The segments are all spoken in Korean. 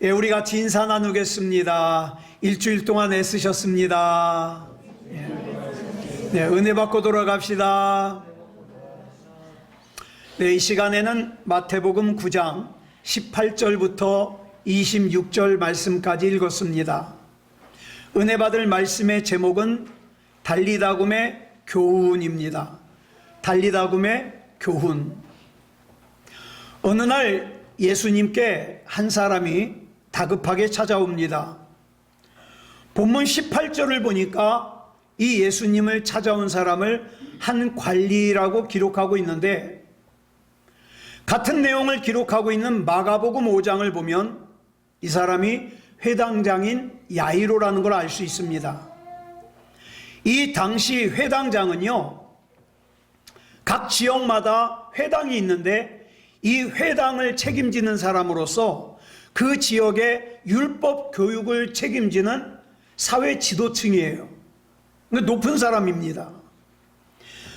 예, 우리 같이 인사 나누겠습니다. 일주일 동안 애쓰셨습니다. 네, 은혜 받고 돌아갑시다. 네, 이 시간에는 마태복음 9장 18절부터 26절 말씀까지 읽었습니다. 은혜 받을 말씀의 제목은 달리다굼의 교훈입니다. 달리다굼의 교훈. 어느 날 예수님께 한 사람이 다급하게 찾아옵니다. 본문 18절을 보니까 이 예수님을 찾아온 사람을 한 관리라고 기록하고 있는데, 같은 내용을 기록하고 있는 마가복음 5장을 보면 이 사람이 회당장인 야이로라는 걸 알 수 있습니다. 이 당시 회당장은요, 각 지역마다 회당이 있는데 이 회당을 책임지는 사람으로서 그 지역의 율법 교육을 책임지는 사회 지도층이에요. 높은 사람입니다.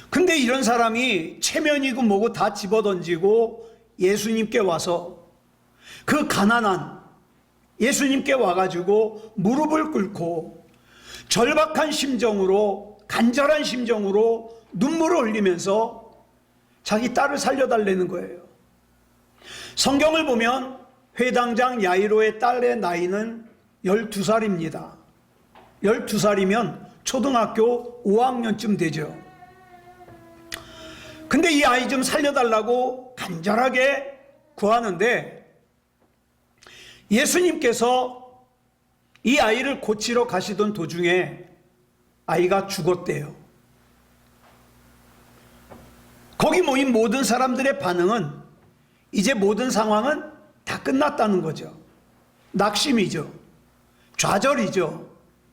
근데 이런 사람이 체면이고 뭐고 다 집어던지고 예수님께 와서 그 가난한 예수님께 와가지고 무릎을 꿇고 절박한 심정으로, 간절한 심정으로 눈물을 흘리면서 자기 딸을 살려달라는 거예요. 성경을 보면 회당장 야이로의 딸의 나이는 12살입니다. 12살이면 초등학교 5학년쯤 되죠. 근데 이 아이 좀 살려달라고 간절하게 구하는데, 예수님께서 이 아이를 고치러 가시던 도중에 아이가 죽었대요. 거기 모인 모든 사람들의 반응은 이제 모든 상황은 다 끝났다는 거죠. 낙심이죠. 좌절이죠.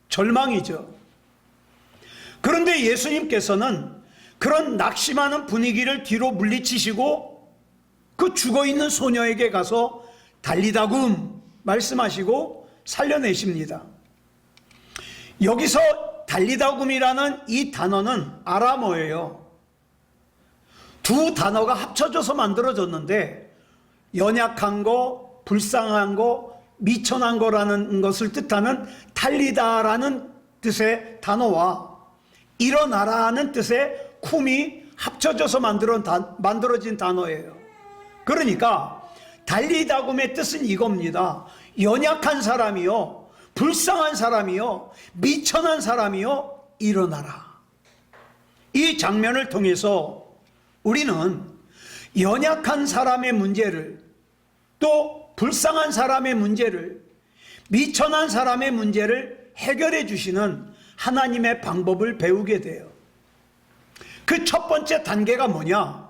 절망이죠. 그런데 예수님께서는 그런 낙심하는 분위기를 뒤로 물리치시고 그 죽어있는 소녀에게 가서 달리다굼 말씀하시고 살려내십니다. 여기서 달리다굼이라는 이 단어는 아람어예요. 두 단어가 합쳐져서 만들어졌는데, 연약한 거, 불쌍한 거, 미천한 거라는 것을 뜻하는 달리다라는 뜻의 단어와 일어나라는 뜻의 쿰이 합쳐져서 만들어진 단어예요. 그러니까 달리다굼의 뜻은 이겁니다. 연약한 사람이요, 불쌍한 사람이요, 미천한 사람이요, 일어나라. 이 장면을 통해서 우리는 연약한 사람의 문제를, 또 불쌍한 사람의 문제를, 미천한 사람의 문제를 해결해 주시는 하나님의 방법을 배우게 돼요. 그 첫 번째 단계가 뭐냐?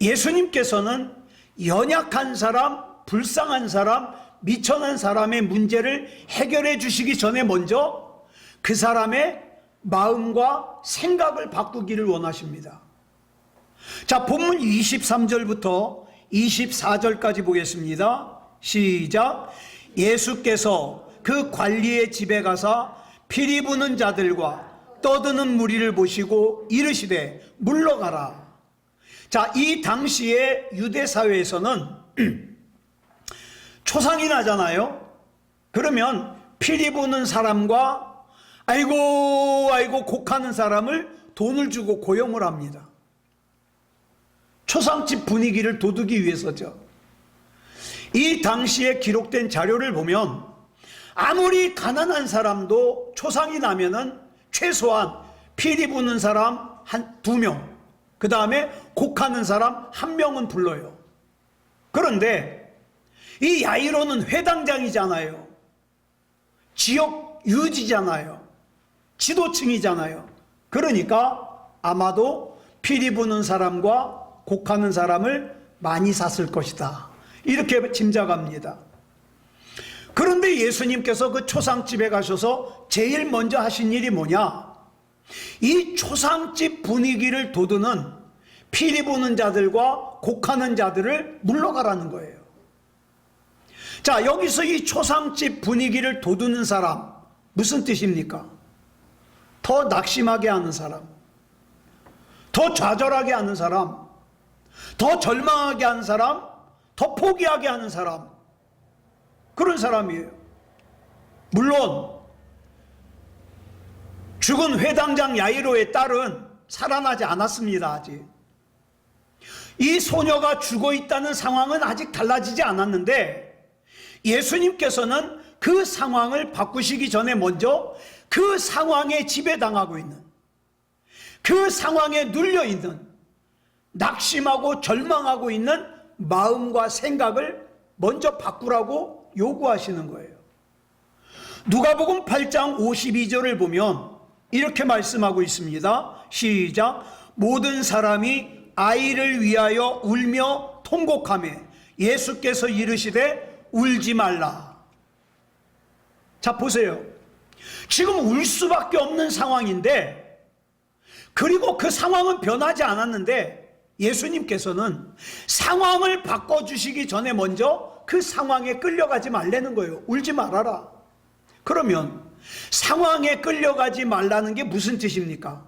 예수님께서는 연약한 사람, 불쌍한 사람, 미천한 사람의 문제를 해결해 주시기 전에 먼저 그 사람의 마음과 생각을 바꾸기를 원하십니다. 자, 본문 23절부터 24절까지 보겠습니다. 시작. 예수께서 그 관리의 집에 가사 피리 부는 자들과 떠드는 무리를 보시고 이르시되 물러가라. 자, 이 당시의 유대 사회에서는 초상이 나잖아요. 그러면 피리 부는 사람과 아이고 곡하는 사람을 돈을 주고 고용을 합니다. 초상집 분위기를 돋우기 위해서죠. 이 당시에 기록된 자료를 보면 아무리 가난한 사람도 초상이 나면은 최소한 피리 부는 사람 한 2명, 그 다음에 곡하는 사람 1명은 불러요. 그런데 이 야이로는 회당장이잖아요. 지역 유지잖아요. 지도층이잖아요. 그러니까 아마도 피리 부는 사람과 곡하는 사람을 많이 샀을 것이다, 이렇게 짐작합니다. 그런데 예수님께서 그 초상집에 가셔서 제일 먼저 하신 일이 뭐냐? 이 초상집 분위기를 돋우는 피리 부는 자들과 곡하는 자들을 물러가라는 거예요. 자, 여기서 이 초상집 분위기를 돋우는 사람, 무슨 뜻입니까? 더 낙심하게 하는 사람, 더 좌절하게 하는 사람, 더 절망하게 하는 사람, 더 포기하게 하는 사람, 그런 사람이에요. 물론 죽은 회당장 야이로의 딸은 살아나지 않았습니다. 아직. 이 소녀가 죽어 있다는 상황은 아직 달라지지 않았는데 예수님께서는 그 상황을 바꾸시기 전에 먼저 그 상황에 지배당하고 있는, 그 상황에 눌려있는, 낙심하고 절망하고 있는 마음과 생각을 먼저 바꾸라고 요구하시는 거예요. 누가복음 8장 52절을 보면 이렇게 말씀하고 있습니다. 시작. 모든 사람이 아이를 위하여 울며 통곡하며 예수께서 이르시되 울지 말라. 자, 보세요. 지금 울 수밖에 없는 상황인데, 그리고 그 상황은 변하지 않았는데 예수님께서는 상황을 바꿔주시기 전에 먼저 그 상황에 끌려가지 말라는 거예요. 울지 말아라. 그러면 상황에 끌려가지 말라는 게 무슨 뜻입니까?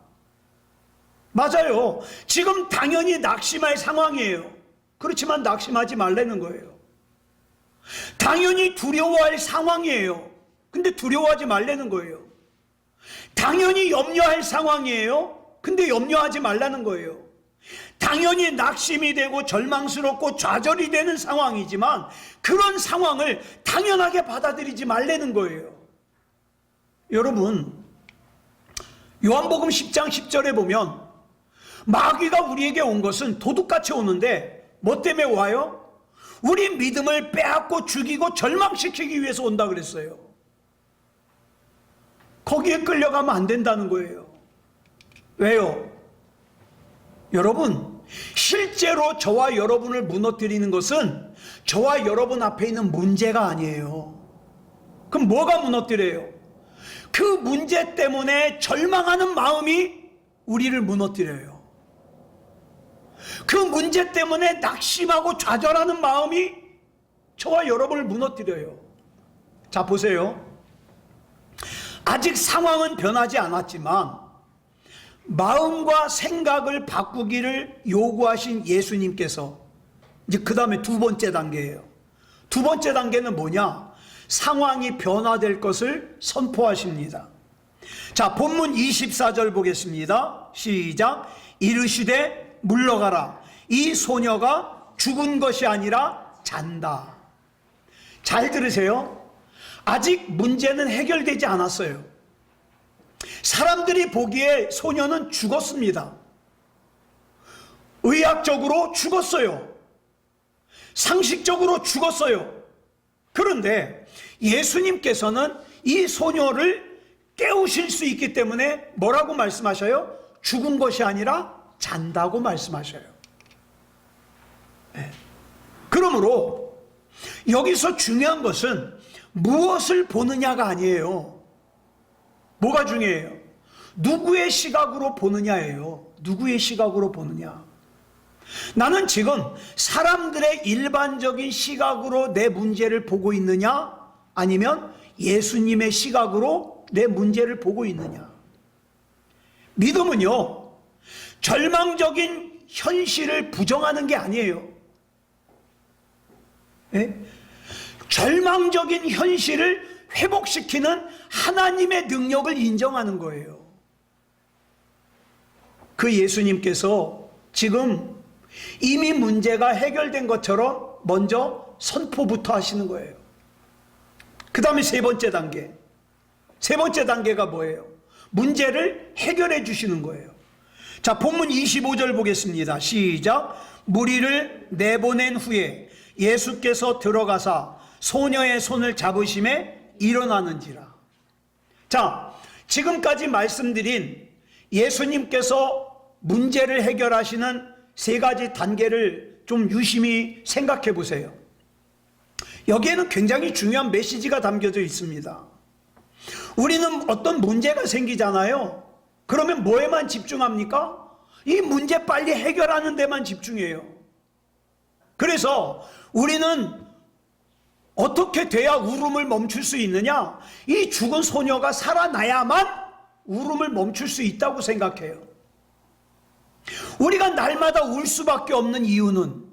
맞아요. 지금 당연히 낙심할 상황이에요. 그렇지만 낙심하지 말라는 거예요. 당연히 두려워할 상황이에요. 근데 두려워하지 말라는 거예요. 당연히 염려할 상황이에요. 근데 염려하지 말라는 거예요. 당연히 낙심이 되고 절망스럽고 좌절이 되는 상황이지만 그런 상황을 당연하게 받아들이지 말라는 거예요. 여러분, 요한복음 10장 10절에 보면 마귀가 우리에게 온 것은 도둑같이 오는데 뭐 때문에 와요? 우리 믿음을 빼앗고 죽이고 절망시키기 위해서 온다 그랬어요. 거기에 끌려가면 안 된다는 거예요. 왜요? 여러분, 실제로 저와 여러분을 무너뜨리는 것은 저와 여러분 앞에 있는 문제가 아니에요. 그럼 뭐가 무너뜨려요? 그 문제 때문에 절망하는 마음이 우리를 무너뜨려요. 그 문제 때문에 낙심하고 좌절하는 마음이 저와 여러분을 무너뜨려요. 자, 보세요. 아직 상황은 변하지 않았지만 마음과 생각을 바꾸기를 요구하신 예수님께서 이제 그 다음에 두 번째 단계예요. 두 번째 단계는 뭐냐? 상황이 변화될 것을 선포하십니다. 자, 본문 24절 보겠습니다. 시작. 이르시되 물러가라. 이 소녀가 죽은 것이 아니라 잔다. 잘 들으세요. 아직 문제는 해결되지 않았어요. 사람들이 보기에 소녀는 죽었습니다. 의학적으로 죽었어요. 상식적으로 죽었어요. 그런데 예수님께서는 이 소녀를 깨우실 수 있기 때문에 뭐라고 말씀하셔요? 죽은 것이 아니라 잔다고 말씀하셔요. 네. 그러므로 여기서 중요한 것은 무엇을 보느냐가 아니에요. 뭐가 중요해요? 누구의 시각으로 보느냐예요. 누구의 시각으로 보느냐. 나는 지금 사람들의 일반적인 시각으로 내 문제를 보고 있느냐, 아니면 예수님의 시각으로 내 문제를 보고 있느냐. 믿음은요, 절망적인 현실을 부정하는 게 아니에요. 네? 절망적인 현실을 회복시키는 하나님의 능력을 인정하는 거예요. 그 예수님께서 지금 이미 문제가 해결된 것처럼 먼저 선포부터 하시는 거예요. 그 다음에 세 번째 단계. 세 번째 단계가 뭐예요? 문제를 해결해 주시는 거예요. 자, 본문 25절 보겠습니다. 시작. 무리를 내보낸 후에 예수께서 들어가사 소녀의 손을 잡으심에 일어나는지라. 자, 지금까지 말씀드린 예수님께서 문제를 해결하시는 세 가지 단계를 좀 유심히 생각해 보세요. 여기에는 굉장히 중요한 메시지가 담겨져 있습니다. 우리는 어떤 문제가 생기잖아요. 그러면 뭐에만 집중합니까? 이 문제 빨리 해결하는 데만 집중해요. 그래서 우리는 어떻게 돼야 울음을 멈출 수 있느냐? 이 죽은 소녀가 살아나야만 울음을 멈출 수 있다고 생각해요. 우리가 날마다 울 수밖에 없는 이유는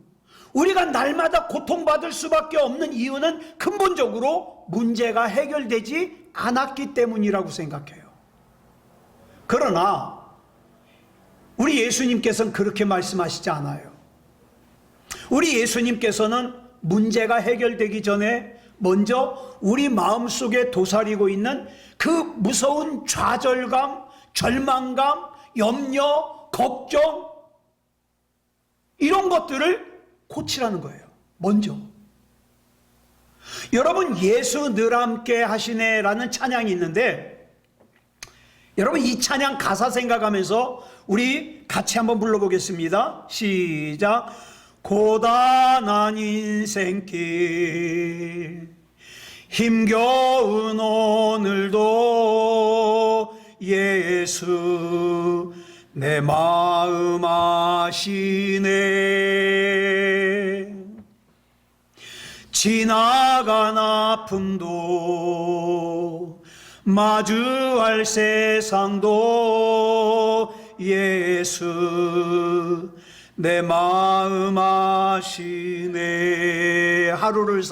우리가 날마다 고통받을 수밖에 없는 이유는 근본적으로 문제가 해결되지 않았기 때문이라고 생각해요. 그러나 우리 예수님께서는 그렇게 말씀하시지 않아요. 우리 예수님께서는 문제가 해결되기 전에 먼저 우리 마음속에 도사리고 있는 그 무서운 좌절감, 절망감, 염려, 걱정, 이런 것들을 고치라는 거예요. 먼저. 여러분, 예수 늘 함께 하시네 라는 찬양이 있는데, 여러분 이 찬양 가사 생각하면서 우리 같이 한번 불러보겠습니다. 시작. 고단한 인생길 힘겨운 오늘도 예수 내 마음 아시네. 지나간 아픔도 마주할 세상도 예수 내 마음 아시네. 하루를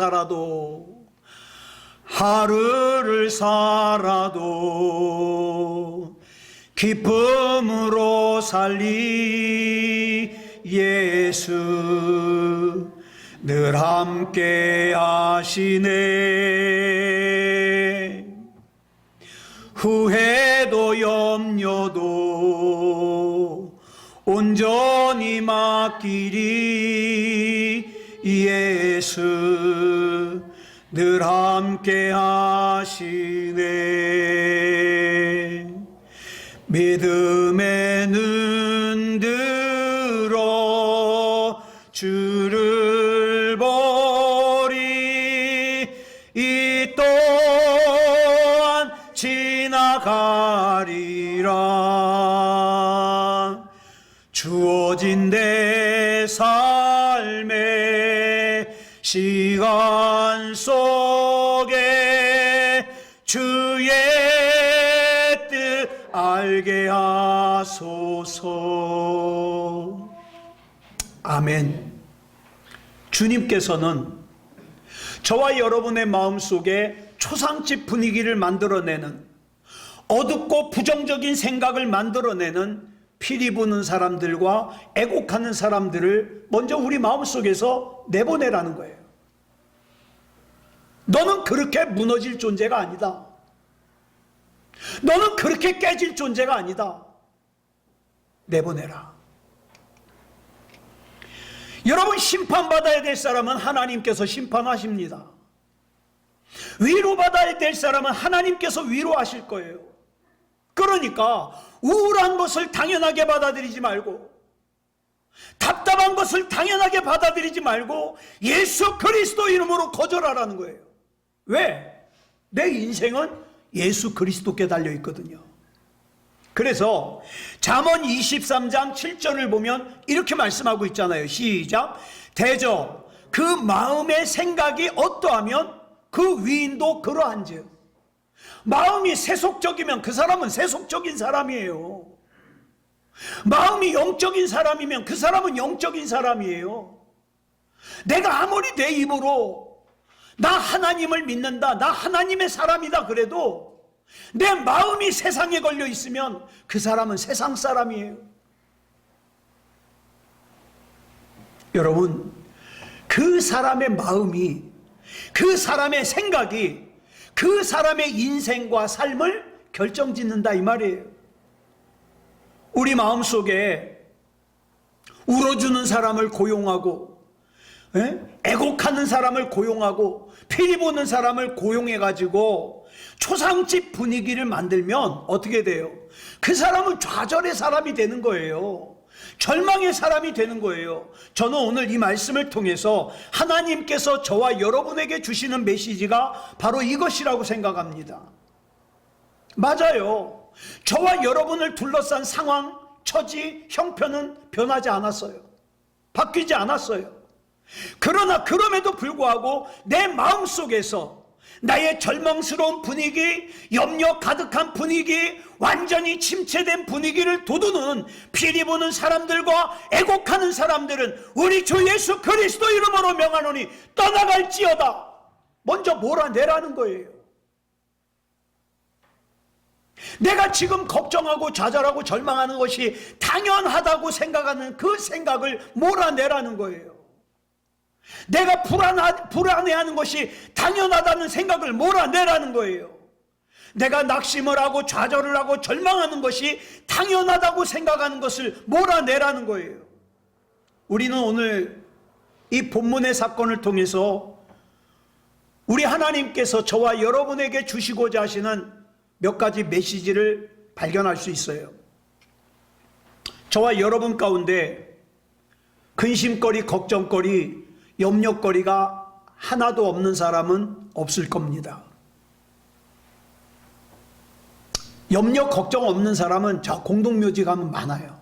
살아도 기쁨으로 살리 예수 늘 함께 하시네. 후회도 염려도 온전히 맡기리 예수 늘 함께 하시네. 믿음의 눈 들어 주를 보리. 이 또한 지나가리라. 주어진 내 삶의 시간 속에 주의 뜻 알게 하소서. 아멘. 주님께서는 저와 여러분의 마음속에 초상집 분위기를 만들어내는, 어둡고 부정적인 생각을 만들어내는 피리 부는 사람들과 애곡하는 사람들을 먼저 우리 마음속에서 내보내라는 거예요. 너는 그렇게 무너질 존재가 아니다. 너는 그렇게 깨질 존재가 아니다. 내보내라. 여러분, 심판받아야 될 사람은 하나님께서 심판하십니다. 위로받아야 될 사람은 하나님께서 위로하실 거예요. 그러니까 우울한 것을 당연하게 받아들이지 말고, 답답한 것을 당연하게 받아들이지 말고 예수 그리스도 이름으로 거절하라는 거예요. 왜? 내 인생은 예수 그리스도께 달려있거든요. 그래서 잠언 23장 7절을 보면 이렇게 말씀하고 있잖아요. 시작. 대저 그 마음의 생각이 어떠하면 그 위인도 그러한즉. 마음이 세속적이면 그 사람은 세속적인 사람이에요. 마음이 영적인 사람이면 그 사람은 영적인 사람이에요. 내가 아무리 내 입으로 나 하나님을 믿는다, 나 하나님의 사람이다 그래도 내 마음이 세상에 걸려 있으면 그 사람은 세상 사람이에요. 여러분, 그 사람의 마음이, 그 사람의 생각이 그 사람의 인생과 삶을 결정짓는다 이 말이에요. 우리 마음속에 울어주는 사람을 고용하고, 애곡하는 사람을 고용하고, 피리 보는 사람을 고용해가지고 초상집 분위기를 만들면 어떻게 돼요? 그 사람은 좌절의 사람이 되는 거예요. 절망의 사람이 되는 거예요. 저는 오늘 이 말씀을 통해서 하나님께서 저와 여러분에게 주시는 메시지가 바로 이것이라고 생각합니다. 맞아요. 저와 여러분을 둘러싼 상황, 처지, 형편은 변하지 않았어요. 바뀌지 않았어요. 그러나 그럼에도 불구하고 내 마음속에서 나의 절망스러운 분위기, 염려 가득한 분위기, 완전히 침체된 분위기를 돋우는 피리 부는 사람들과 애곡하는 사람들은 우리 주 예수 그리스도 이름으로 명하노니 떠나갈지어다. 먼저 몰아내라는 거예요. 내가 지금 걱정하고 좌절하고 절망하는 것이 당연하다고 생각하는 그 생각을 몰아내라는 거예요. 내가 불안해하는 것이 당연하다는 생각을 몰아내라는 거예요. 내가 낙심을 하고 좌절을 하고 절망하는 것이 당연하다고 생각하는 것을 몰아내라는 거예요. 우리는 오늘 이 본문의 사건을 통해서 우리 하나님께서 저와 여러분에게 주시고자 하시는 몇 가지 메시지를 발견할 수 있어요. 저와 여러분 가운데 근심거리, 걱정거리, 염려거리가 하나도 없는 사람은 없을 겁니다. 염려, 걱정 없는 사람은 저 공동묘지 가면 많아요.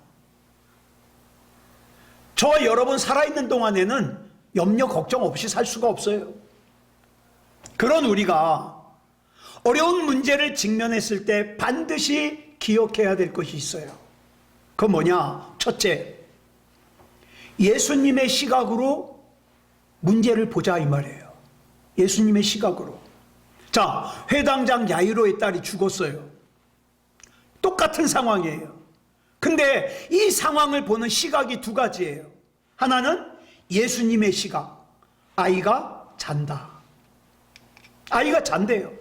저와 여러분 살아있는 동안에는 염려, 걱정 없이 살 수가 없어요. 그런 우리가 어려운 문제를 직면했을 때 반드시 기억해야 될 것이 있어요. 그건 뭐냐? 첫째, 예수님의 시각으로 문제를 보자 이 말이에요. 예수님의 시각으로. 자, 회당장 야이로의 딸이 죽었어요. 똑같은 상황이에요. 근데 이 상황을 보는 시각이 두 가지예요. 하나는 예수님의 시각. 아이가 잔다. 아이가 잔대요.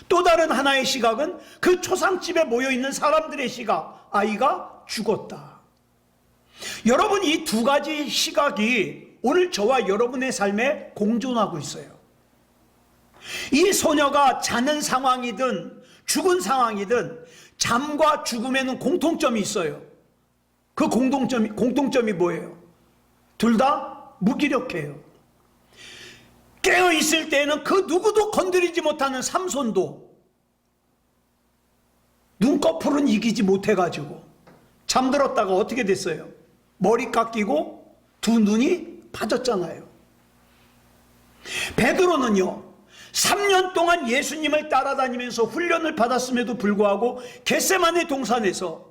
또 다른 하나의 시각은 그 초상집에 모여있는 사람들의 시각. 아이가 죽었다. 여러분, 이 두 가지 시각이 오늘 저와 여러분의 삶에 공존하고 있어요. 이 소녀가 자는 상황이든 죽은 상황이든 잠과 죽음에는 공통점이 있어요. 그 공통점이 뭐예요? 둘 다 무기력해요. 깨어있을 때에는 그 누구도 건드리지 못하는 삼손도 눈꺼풀은 이기지 못해가지고 잠들었다가 어떻게 됐어요? 머리 깎이고 두 눈이 빠졌잖아요. 베드로는요, 3년 동안 예수님을 따라다니면서 훈련을 받았음에도 불구하고 겟세마네 동산에서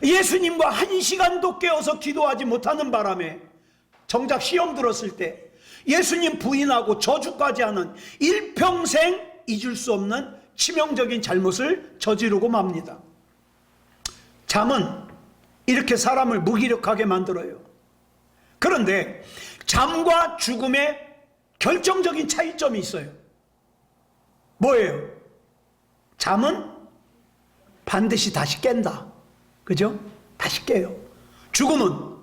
예수님과 1시간도 깨어서 기도하지 못하는 바람에 정작 시험 들었을 때 예수님 부인하고 저주까지 하는 일평생 잊을 수 없는 치명적인 잘못을 저지르고 맙니다. 잠은 이렇게 사람을 무기력하게 만들어요. 그런데 잠과 죽음의 결정적인 차이점이 있어요. 뭐예요? 잠은 반드시 다시 깬다. 그죠? 다시 깨요. 죽음은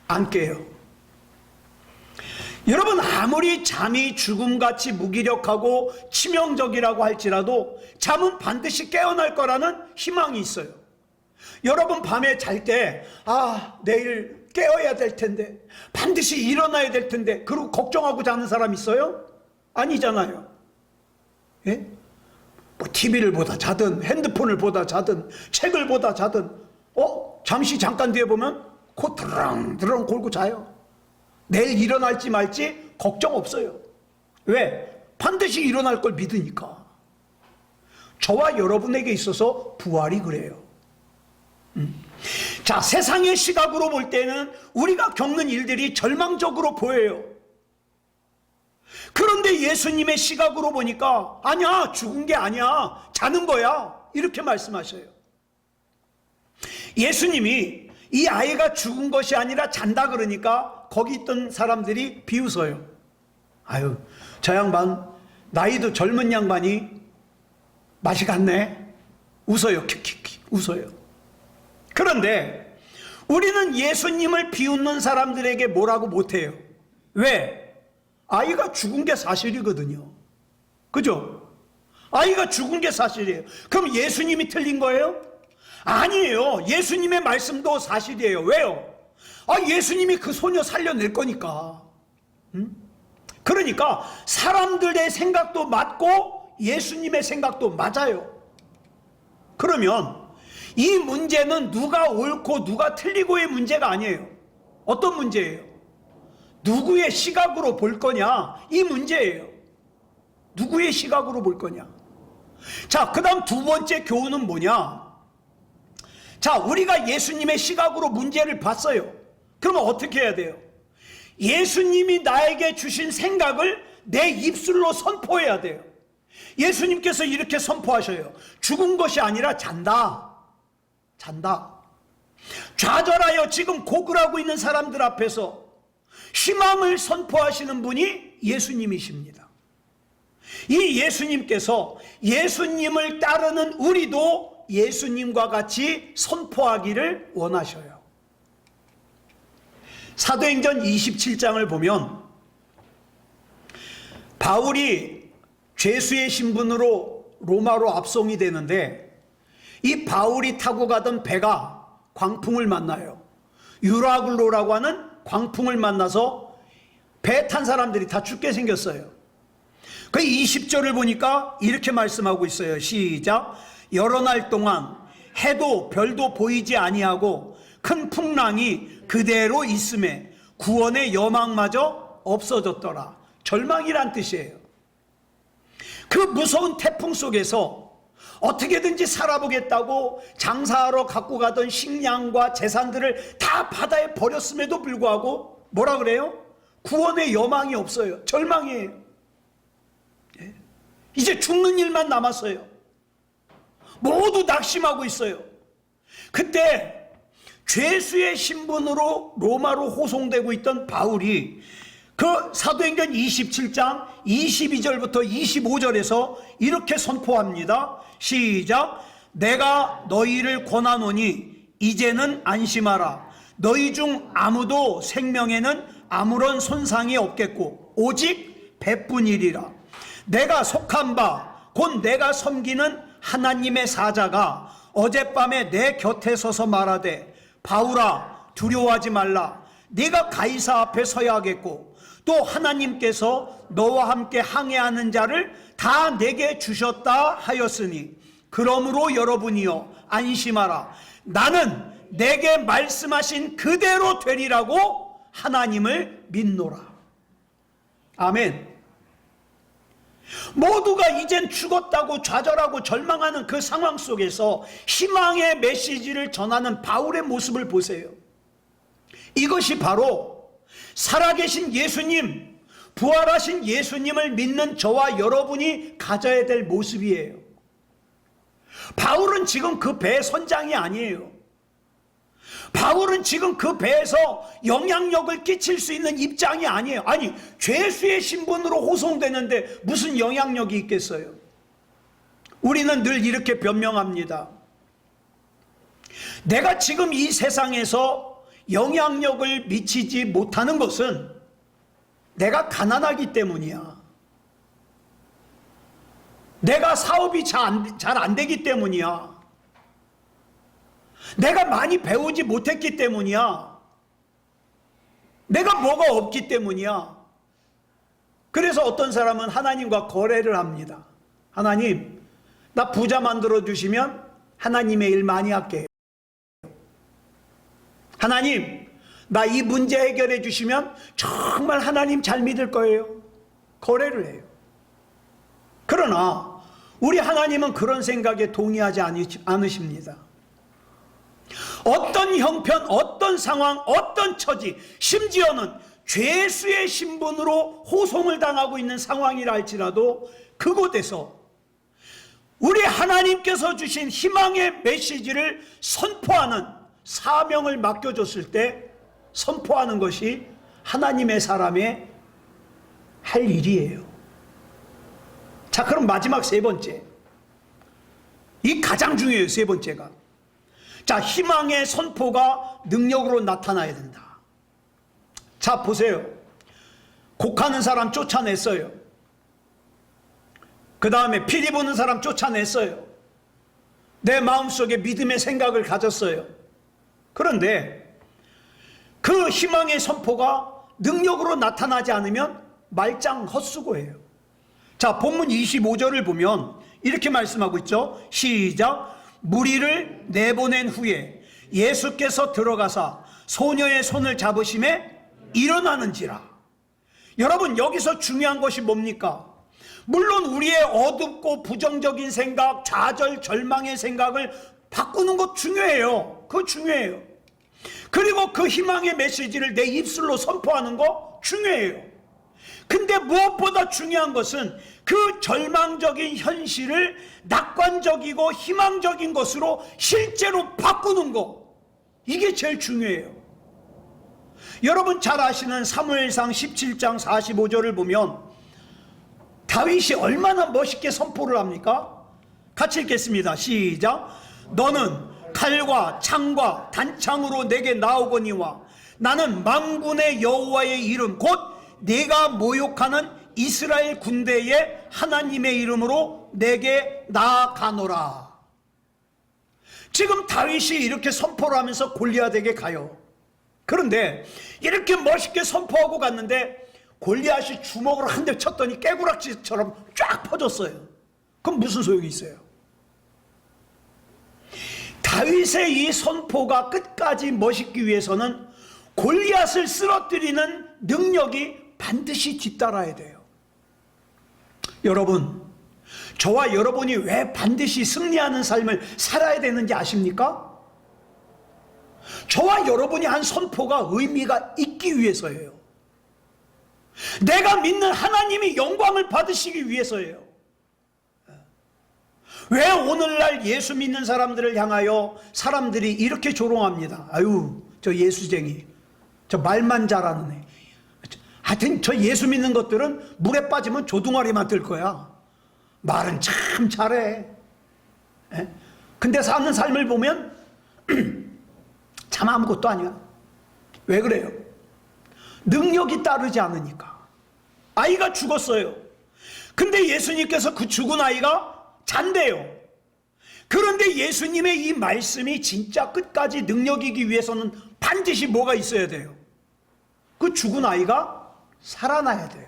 안 깨요. 여러분, 아무리 잠이 죽음같이 무기력하고 치명적이라고 할지라도 잠은 반드시 깨어날 거라는 희망이 있어요. 여러분, 밤에 잘 때 내일 깨어야 될 텐데, 반드시 일어나야 될 텐데, 그리고 걱정하고 자는 사람 있어요? 아니잖아요. 예? 뭐 TV를 보다 자든 핸드폰을 보다 자든 책을 보다 자든 잠시 잠깐 뒤에 보면 코 드렁드렁 골고 자요. 내일 일어날지 말지 걱정 없어요. 왜? 반드시 일어날 걸 믿으니까. 저와 여러분에게 있어서 부활이 그래요. 자, 세상의 시각으로 볼 때는 우리가 겪는 일들이 절망적으로 보여요. 그런데 예수님의 시각으로 보니까 아니야, 죽은 게 아니야, 자는 거야, 이렇게 말씀하셔요. 예수님이 이 아이가 죽은 것이 아니라 잔다 그러니까 거기 있던 사람들이 비웃어요. 아유, 저 양반, 나이도 젊은 양반이 맛이 갔네. 웃어요. 킥킥킥 웃어요. 그런데 우리는 예수님을 비웃는 사람들에게 뭐라고 못해요. 왜? 아이가 죽은 게 사실이거든요. 그죠? 아이가 죽은 게 사실이에요. 그럼 예수님이 틀린 거예요? 아니에요. 예수님의 말씀도 사실이에요. 왜요? 예수님이 그 소녀 살려낼 거니까. 그러니까 사람들의 생각도 맞고 예수님의 생각도 맞아요. 그러면 이 문제는 누가 옳고 누가 틀리고의 문제가 아니에요. 어떤 문제예요? 누구의 시각으로 볼 거냐, 이 문제예요. 누구의 시각으로 볼 거냐? 자, 그 다음 두 번째 교훈은 뭐냐? 자, 우리가 예수님의 시각으로 문제를 봤어요. 그러면 어떻게 해야 돼요? 예수님이 나에게 주신 생각을 내 입술로 선포해야 돼요. 예수님께서 이렇게 선포하셔요. 죽은 것이 아니라 잔다. 잔다. 좌절하여 지금 고글하고 있는 사람들 앞에서 희망을 선포하시는 분이 예수님이십니다. 이 예수님께서 예수님을 따르는 우리도 예수님과 같이 선포하기를 원하셔요. 사도행전 27장을 보면 바울이 죄수의 신분으로 로마로 압송이 되는데 이 바울이 타고 가던 배가 광풍을 만나요. 유라굴로라고 하는 광풍을 만나서 배 탄 사람들이 다 죽게 생겼어요. 그 20절을 보니까 이렇게 말씀하고 있어요. 시작. 여러 날 동안 해도 별도 보이지 아니하고 큰 풍랑이 그대로 있음에 구원의 여망마저 없어졌더라. 절망이란 뜻이에요. 그 무서운 태풍 속에서 어떻게든지 살아보겠다고 장사하러 갖고 가던 식량과 재산들을 다 바다에 버렸음에도 불구하고 뭐라 그래요? 구원의 여망이 없어요. 절망이에요. 이제 죽는 일만 남았어요. 모두 낙심하고 있어요. 그때 죄수의 신분으로 로마로 호송되고 있던 바울이 그 사도행전 27장 22절부터 25절에서 이렇게 선포합니다. 시작. 내가 너희를 권하노니 이제는 안심하라. 너희 중 아무도 생명에는 아무런 손상이 없겠고 오직 배뿐이리라. 내가 속한 바 곧 내가 섬기는 하나님의 사자가 어젯밤에 내 곁에 서서 말하되 바울아 두려워하지 말라. 네가 가이사 앞에 서야 하겠고 또 하나님께서 너와 함께 항해하는 자를 다 내게 주셨다 하였으니 그러므로 여러분이여 안심하라. 나는 내게 말씀하신 그대로 되리라고 하나님을 믿노라. 아멘. 모두가 이젠 죽었다고 좌절하고 절망하는 그 상황 속에서 희망의 메시지를 전하는 바울의 모습을 보세요. 이것이 바로 살아계신 예수님, 부활하신 예수님을 믿는 저와 여러분이 가져야 될 모습이에요. 바울은 지금 그 배의 선장이 아니에요. 바울은 지금 그 배에서 영향력을 끼칠 수 있는 입장이 아니에요. 아니, 죄수의 신분으로 호송되는데 무슨 영향력이 있겠어요? 우리는 늘 이렇게 변명합니다. 내가 지금 이 세상에서 영향력을 미치지 못하는 것은 내가 가난하기 때문이야. 내가 사업이 잘 안 되기 때문이야. 내가 많이 배우지 못했기 때문이야. 내가 뭐가 없기 때문이야. 그래서 어떤 사람은 하나님과 거래를 합니다. 하나님, 나 부자 만들어 주시면 하나님의 일 많이 할게요. 하나님, 나 이 문제 해결해 주시면 정말 하나님 잘 믿을 거예요. 거래를 해요. 그러나 우리 하나님은 그런 생각에 동의하지 않으십니다. 어떤 형편, 어떤 상황, 어떤 처지, 심지어는 죄수의 신분으로 호송을 당하고 있는 상황이라 할지라도 그곳에서 우리 하나님께서 주신 희망의 메시지를 선포하는 사명을 맡겨줬을 때 선포하는 것이 하나님의 사람의 할 일이에요. 자, 그럼 마지막 세 번째. 이 가장 중요해요, 세 번째가. 자, 희망의 선포가 능력으로 나타나야 된다. 자, 보세요. 곡하는 사람 쫓아냈어요. 그 다음에 피리 부는 사람 쫓아냈어요. 내 마음속에 믿음의 생각을 가졌어요. 그런데 그 희망의 선포가 능력으로 나타나지 않으면 말짱 헛수고예요. 자, 본문 25절을 보면 이렇게 말씀하고 있죠. 시작. 무리를 내보낸 후에 예수께서 들어가사 소녀의 손을 잡으심에 일어나는지라. 여러분, 여기서 중요한 것이 뭡니까? 물론 우리의 어둡고 부정적인 생각, 좌절, 절망의 생각을 바꾸는 것 중요해요. 그거 중요해요. 그리고 그 희망의 메시지를 내 입술로 선포하는 거 중요해요. 근데 무엇보다 중요한 것은 그 절망적인 현실을 낙관적이고 희망적인 것으로 실제로 바꾸는 거. 이게 제일 중요해요. 여러분 잘 아시는 사무엘상 17장 45절을 보면 다윗이 얼마나 멋있게 선포를 합니까? 같이 읽겠습니다. 시작. 너는 칼과 창과 단창으로 내게 나오거니와 나는 만군의 여호와의 이름 곧 내가 모욕하는 이스라엘 군대의 하나님의 이름으로 내게 나아가노라. 지금 다윗이 이렇게 선포를 하면서 골리앗에게 가요. 그런데 이렇게 멋있게 선포하고 갔는데 골리앗이 주먹으로 한 대 쳤더니 깨구락지처럼 쫙 퍼졌어요. 그럼 무슨 소용이 있어요? 다윗의 이 선포가 끝까지 멋있기 위해서는 골리앗을 쓰러뜨리는 능력이 반드시 뒤따라야 돼요. 여러분, 저와 여러분이 왜 반드시 승리하는 삶을 살아야 되는지 아십니까? 저와 여러분이 한 선포가 의미가 있기 위해서예요. 내가 믿는 하나님이 영광을 받으시기 위해서예요. 왜 오늘날 예수 믿는 사람들을 향하여 사람들이 이렇게 조롱합니다. 아유, 저 예수쟁이, 저 말만 잘하는 애. 하여튼 저 예수 믿는 것들은 물에 빠지면 조둥아리만 뜰 거야. 말은 참 잘해. 근데 사는 삶을 보면 참 아무것도 아니야. 왜 그래요? 능력이 따르지 않으니까. 아이가 죽었어요. 근데 예수님께서 그 죽은 아이가 잔대요. 그런데 예수님의 이 말씀이 진짜 끝까지 능력이기 위해서는 반드시 뭐가 있어야 돼요? 그 죽은 아이가 살아나야 돼요.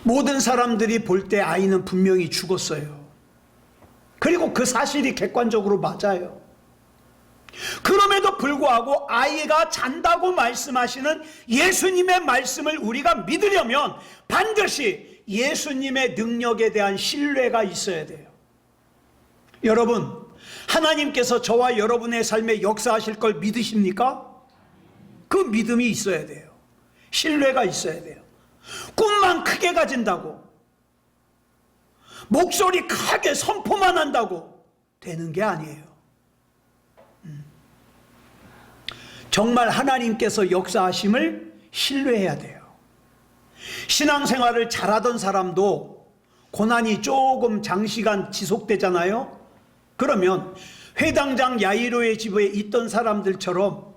모든 사람들이 볼 때 아이는 분명히 죽었어요. 그리고 그 사실이 객관적으로 맞아요. 그럼에도 불구하고 아이가 잔다고 말씀하시는 예수님의 말씀을 우리가 믿으려면 반드시 예수님의 능력에 대한 신뢰가 있어야 돼요. 여러분, 하나님께서 저와 여러분의 삶에 역사하실 걸 믿으십니까? 그 믿음이 있어야 돼요. 신뢰가 있어야 돼요. 꿈만 크게 가진다고, 목소리 크게 선포만 한다고 되는 게 아니에요. 정말 하나님께서 역사하심을 신뢰해야 돼요. 신앙생활을 잘하던 사람도 고난이 조금 장시간 지속되잖아요. 그러면 회당장 야이로의 집에 있던 사람들처럼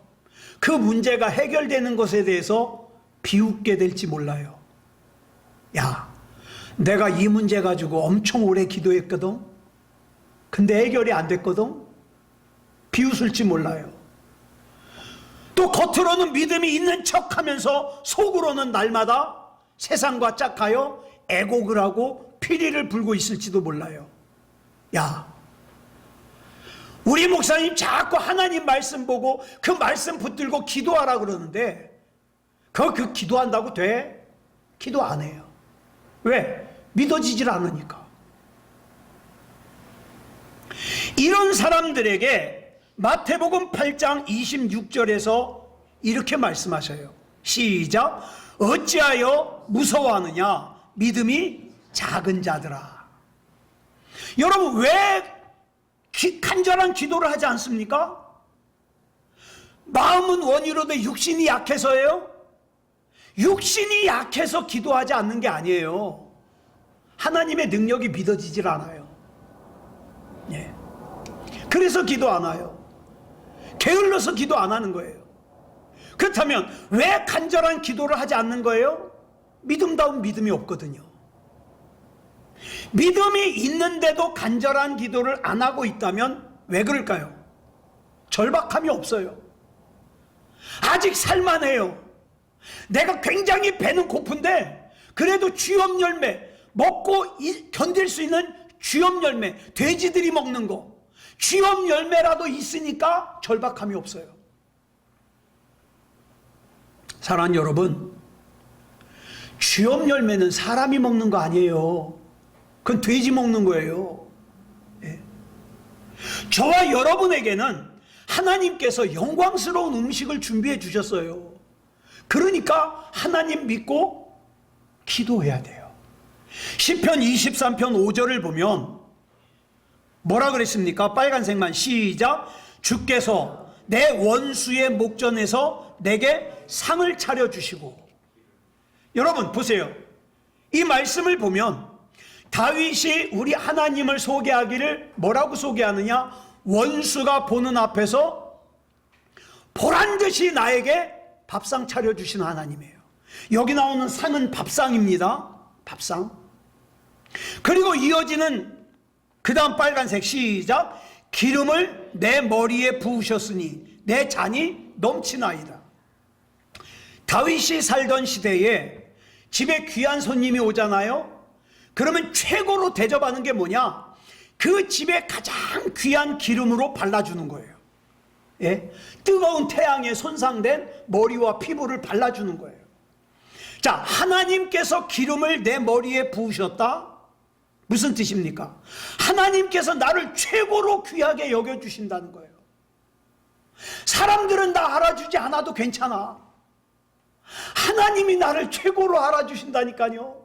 그 문제가 해결되는 것에 대해서 비웃게 될지 몰라요. 야, 내가 이 문제 가지고 엄청 오래 기도했거든. 근데 해결이 안 됐거든. 비웃을지 몰라요. 또 겉으로는 믿음이 있는 척하면서 속으로는 날마다 세상과 짝하여 애곡을 하고 피리를 불고 있을지도 몰라요. 야, 우리 목사님 자꾸 하나님 말씀 보고 그 말씀 붙들고 기도하라 그러는데 그 기도한다고 돼? 기도 안 해요. 왜? 믿어지질 않으니까. 이런 사람들에게 마태복음 8장 26절에서 이렇게 말씀하셔요. 시작. 어찌하여 무서워하느냐? 믿음이 작은 자들아. 여러분, 왜 간절한 기도를 하지 않습니까? 마음은 원이로되 육신이 약해서예요? 육신이 약해서 기도하지 않는 게 아니에요. 하나님의 능력이 믿어지질 않아요. 예. 그래서 기도 안 와요. 게을러서 기도 안 하는 거예요. 그렇다면 왜 간절한 기도를 하지 않는 거예요? 믿음다운 믿음이 없거든요. 믿음이 있는데도 간절한 기도를 안 하고 있다면 왜 그럴까요? 절박함이 없어요. 아직 살만해요. 내가 굉장히 배는 고픈데 그래도 쥐엄 열매, 먹고 견딜 수 있는 쥐엄 열매, 돼지들이 먹는 거, 쥐엄 열매라도 있으니까 절박함이 없어요. 사랑하는 여러분, 주엽 열매는 사람이 먹는 거 아니에요. 그건 돼지 먹는 거예요. 예. 저와 여러분에게는 하나님께서 영광스러운 음식을 준비해 주셨어요. 그러니까 하나님 믿고 기도해야 돼요. 시편 23편 5절을 보면 뭐라 그랬습니까? 빨간색만 시작. 주께서 내 원수의 목전에서 내게 상을 차려주시고. 여러분 보세요. 이 말씀을 보면 다윗이 우리 하나님을 소개하기를 뭐라고 소개하느냐? 원수가 보는 앞에서 보란듯이 나에게 밥상 차려주신 하나님이에요. 여기 나오는 상은 밥상입니다. 밥상. 그리고 이어지는 그 다음 빨간색 시작. 기름을 내 머리에 부으셨으니 내 잔이 넘치나이다. 다윗이 살던 시대에 집에 귀한 손님이 오잖아요. 그러면 최고로 대접하는 게 뭐냐? 그 집에 가장 귀한 기름으로 발라주는 거예요. 예? 뜨거운 태양에 손상된 머리와 피부를 발라주는 거예요. 자, 하나님께서 기름을 내 머리에 부으셨다? 무슨 뜻입니까? 하나님께서 나를 최고로 귀하게 여겨주신다는 거예요. 사람들은 나 알아주지 않아도 괜찮아. 하나님이 나를 최고로 알아주신다니까요.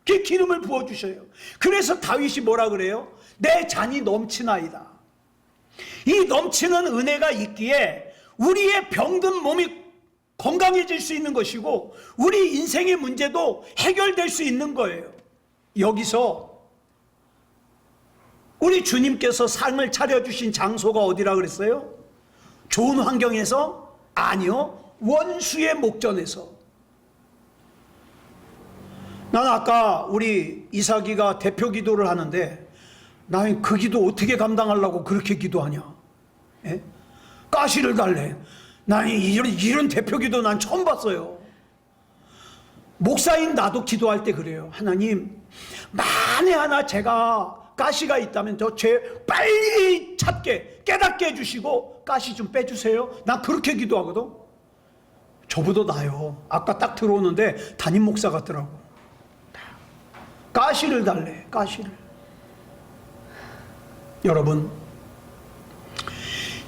그 기름을 부어주셔요. 그래서 다윗이 뭐라 그래요? 내 잔이 넘치나이다. 이 넘치는 은혜가 있기에 우리의 병든 몸이 건강해질 수 있는 것이고 우리 인생의 문제도 해결될 수 있는 거예요. 여기서 우리 주님께서 삶을 차려주신 장소가 어디라 그랬어요? 좋은 환경에서? 아니요. 원수의 목전에서. 난 아까 우리 이삭이가 대표 기도를 하는데 나는 그 기도 어떻게 감당하려고 그렇게 기도하냐? 예? 가시를 달래. 나는 이런 대표 기도 난 처음 봤어요. 목사인 나도 기도할 때 그래요. 하나님, 만에 하나 제가 가시가 있다면 저 죄 빨리 찾게 깨닫게 해주시고 가시 좀 빼주세요. 난 그렇게 기도하거든. 저보다 나요. 아까 딱 들어오는데 담임 목사 같더라고. 가시를 달래. 가시를. 여러분,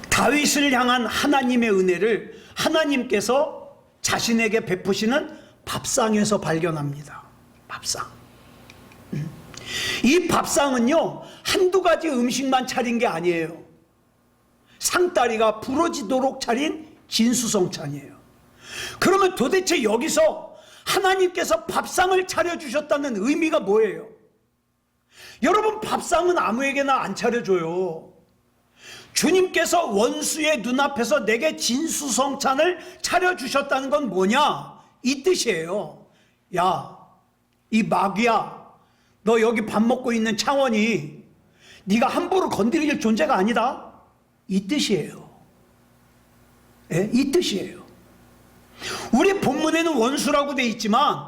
다윗을 향한 하나님의 은혜를 하나님께서 자신에게 베푸시는 밥상에서 발견합니다. 밥상. 이 밥상은요, 한두 가지 음식만 차린 게 아니에요. 상다리가 부러지도록 차린 진수성찬이에요. 그러면 도대체 여기서 하나님께서 밥상을 차려주셨다는 의미가 뭐예요? 여러분, 밥상은 아무에게나 안 차려줘요. 주님께서 원수의 눈앞에서 내게 진수성찬을 차려주셨다는 건 뭐냐? 이 뜻이에요. 야, 이 마귀야, 너 여기 밥 먹고 있는 창원이 네가 함부로 건드릴 존재가 아니다. 이 뜻이에요. 예? 이 뜻이에요. 우리 본문에는 원수라고 돼 있지만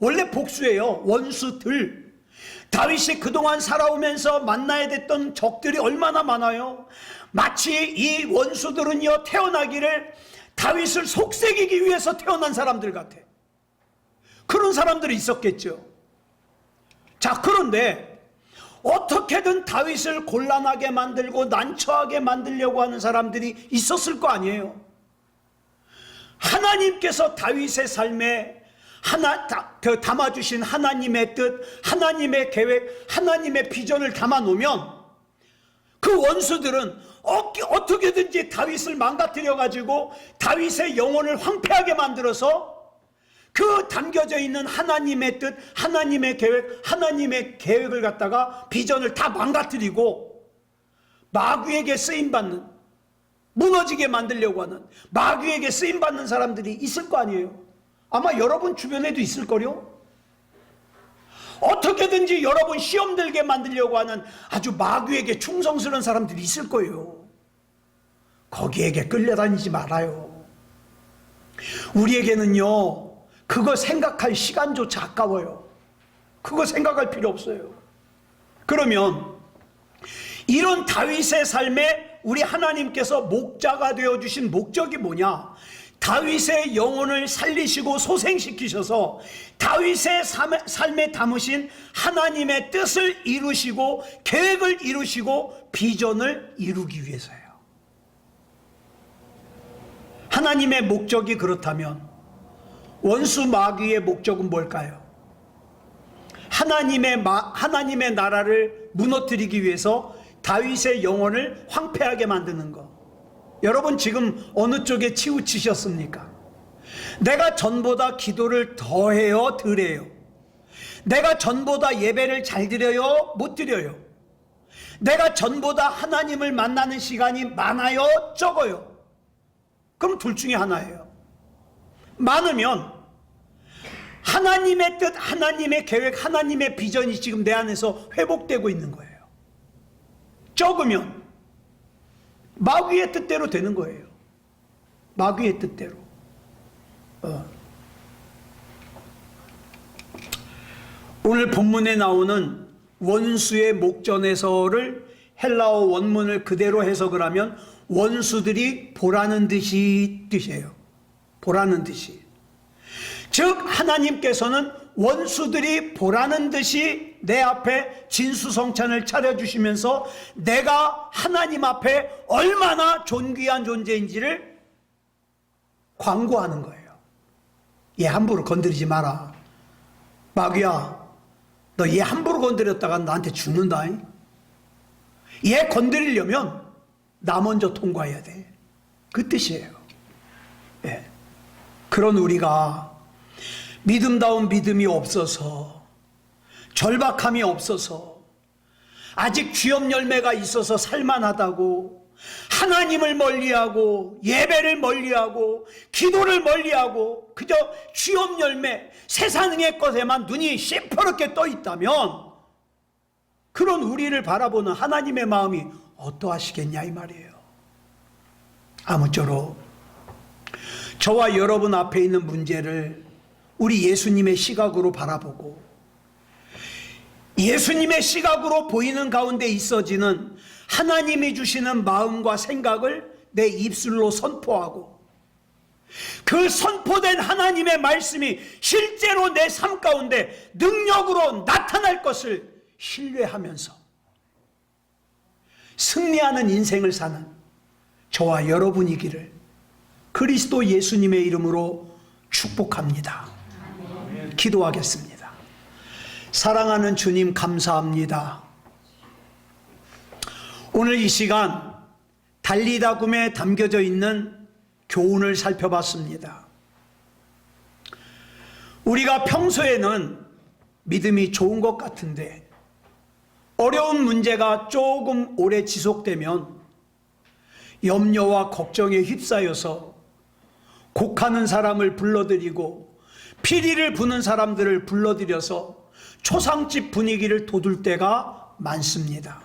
원래 복수예요. 원수들. 다윗이 그동안 살아오면서 만나야 됐던 적들이 얼마나 많아요. 마치 이 원수들은요, 태어나기를 다윗을 속삭이기 위해서 태어난 사람들 같아. 그런 사람들이 있었겠죠. 자, 그런데 어떻게든 다윗을 곤란하게 만들고 난처하게 만들려고 하는 사람들이 있었을 거 아니에요. 하나님께서 다윗의 삶에 담아주신 하나님의 뜻, 하나님의 계획, 하나님의 비전을 담아놓으면 그 원수들은 어떻게든지 다윗을 망가뜨려 가지고 다윗의 영혼을 황폐하게 만들어서 그 담겨져 있는 하나님의 뜻, 하나님의 계획을 갖다가 비전을 다 망가뜨리고 마귀에게 쓰임받는, 무너지게 만들려고 하는, 마귀에게 쓰임받는 사람들이 있을 거 아니에요. 아마 여러분 주변에도 있을걸요. 어떻게든지 여러분 시험 들게 만들려고 하는 아주 마귀에게 충성스러운 사람들이 있을 거예요. 거기에게 끌려다니지 말아요. 우리에게는요, 그거 생각할 시간조차 아까워요. 그거 생각할 필요 없어요. 그러면 이런 다윗의 삶에 우리 하나님께서 목자가 되어주신 목적이 뭐냐? 다윗의 영혼을 살리시고 소생시키셔서 다윗의 삶에 담으신 하나님의 뜻을 이루시고 계획을 이루시고 비전을 이루기 위해서예요. 하나님의 목적이 그렇다면 원수 마귀의 목적은 뭘까요? 하나님의 나라를 무너뜨리기 위해서 다윗의 영혼을 황폐하게 만드는 것. 여러분 지금 어느 쪽에 치우치셨습니까? 내가 전보다 기도를 더 해요, 덜 해요? 내가 전보다 예배를 잘 드려요, 못 드려요? 내가 전보다 하나님을 만나는 시간이 많아요, 적어요? 그럼 둘 중에 하나예요. 많으면 하나님의 뜻, 하나님의 계획, 하나님의 비전이 지금 내 안에서 회복되고 있는 거예요. 적으면 마귀의 뜻대로 되는 거예요. 마귀의 뜻대로. 오늘 본문에 나오는 원수의 목전에서를 헬라어 원문을 그대로 해석을 하면 원수들이 보라는 뜻이에요. 보라는 뜻이. 즉 하나님께서는 원수들이 보라는 듯이 내 앞에 진수성찬을 차려주시면서 내가 하나님 앞에 얼마나 존귀한 존재인지를 광고하는 거예요. 얘 함부로 건드리지 마라. 마귀야, 너 얘 함부로 건드렸다가 나한테 죽는다. 얘 건드리려면 나 먼저 통과해야 돼. 그 뜻이에요. 예. 그런 우리가 믿음다운 믿음이 없어서, 절박함이 없어서, 아직 주염 열매가 있어서 살만하다고 하나님을 멀리하고 예배를 멀리하고 기도를 멀리하고 그저 주염 열매, 세상의 것에만 눈이 시퍼렇게 떠 있다면 그런 우리를 바라보는 하나님의 마음이 어떠하시겠냐 이 말이에요. 아무쪼록 저와 여러분 앞에 있는 문제를 우리 예수님의 시각으로 바라보고 예수님의 시각으로 보이는 가운데 있어지는 하나님이 주시는 마음과 생각을 내 입술로 선포하고 그 선포된 하나님의 말씀이 실제로 내 삶 가운데 능력으로 나타날 것을 신뢰하면서 승리하는 인생을 사는 저와 여러분이기를 그리스도 예수님의 이름으로 축복합니다. 기도하겠습니다. 사랑하는 주님 감사합니다. 오늘 이 시간 달리다굼에 담겨져 있는 교훈을 살펴봤습니다. 우리가 평소에는 믿음이 좋은 것 같은데 어려운 문제가 조금 오래 지속되면 염려와 걱정에 휩싸여서 곡하는 사람을 불러들이고 피리를 부는 사람들을 불러들여서 초상집 분위기를 돋울 때가 많습니다.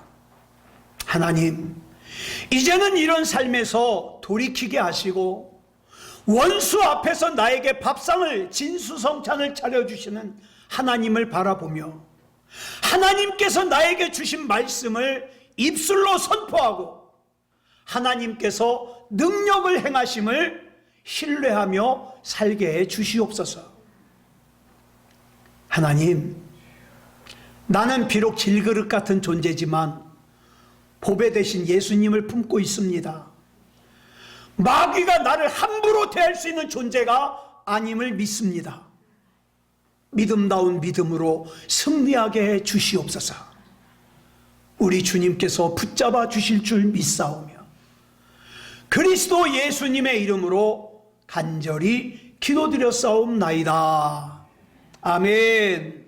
하나님, 이제는 이런 삶에서 돌이키게 하시고 원수 앞에서 나에게 밥상을 진수성찬을 차려주시는 하나님을 바라보며 하나님께서 나에게 주신 말씀을 입술로 선포하고 하나님께서 능력을 행하심을 신뢰하며 살게 해 주시옵소서. 하나님, 나는 비록 질그릇 같은 존재지만 보배 대신 예수님을 품고 있습니다. 마귀가 나를 함부로 대할 수 있는 존재가 아님을 믿습니다. 믿음다운 믿음으로 승리하게 해 주시옵소서. 우리 주님께서 붙잡아 주실 줄 믿사오며 그리스도 예수님의 이름으로 간절히 기도드렸사옵나이다. 아멘.